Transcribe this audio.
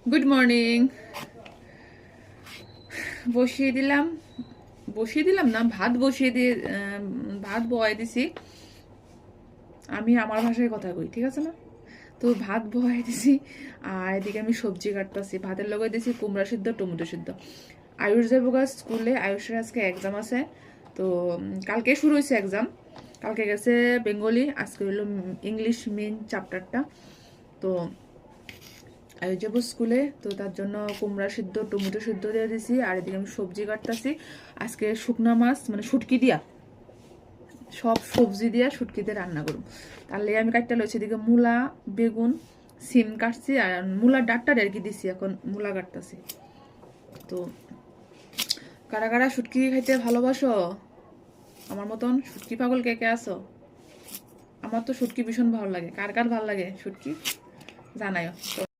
Good morning. বসিয়ে দিলাম না, ভাত বসিয়ে দিয়ে ভাত বয়াই দিছি। আমি আমার ভাষায় কথা কই, ঠিক আছে না? তো ভাত বয়াই দিছি, আর এদিকে আমি সবজি কাটতেছি। ভাতের লগে দিছি কুমড়া সিদ্ধ, টমেটো সিদ্ধ। আয়ুষ যাবো স্কুলে, আয়ুষের আজকে এক্সাম আছে। তো কালকে শুরু হয়েছে এক্সাম, কালকে গেছে বেঙ্গলি, আজকে হলো ইংলিশ মেন চ্যাপ্টারটা। তো আয়ুষ যাবো স্কুলে, তো তার জন্য কুমড়া সিদ্ধ, টমেটো সিদ্ধ দিয়ে দিছি। আর এদিকে আমি সবজি কাটতেছি। আজকে শুকনা মাছ মানে শুটকি দিয়া, সব সবজি দিয়া শুটকিতে রান্না করব। তাহলে আমি কাটতে লইছি, এদিকে মূলা, বেগুন, সিম কাটছি, আর মূলার ডাঁটটা আর কি দিছি, এখন মূলা কাটতেছি। তো কারা কারা শুটকি খাইতে ভালোবাসো? আমার মতন শুটকি পাগল কে কে আছো? আমার তো শুটকি ভীষণ ভালো লাগে। কার কার ভালো লাগে শুটকি জানাইও।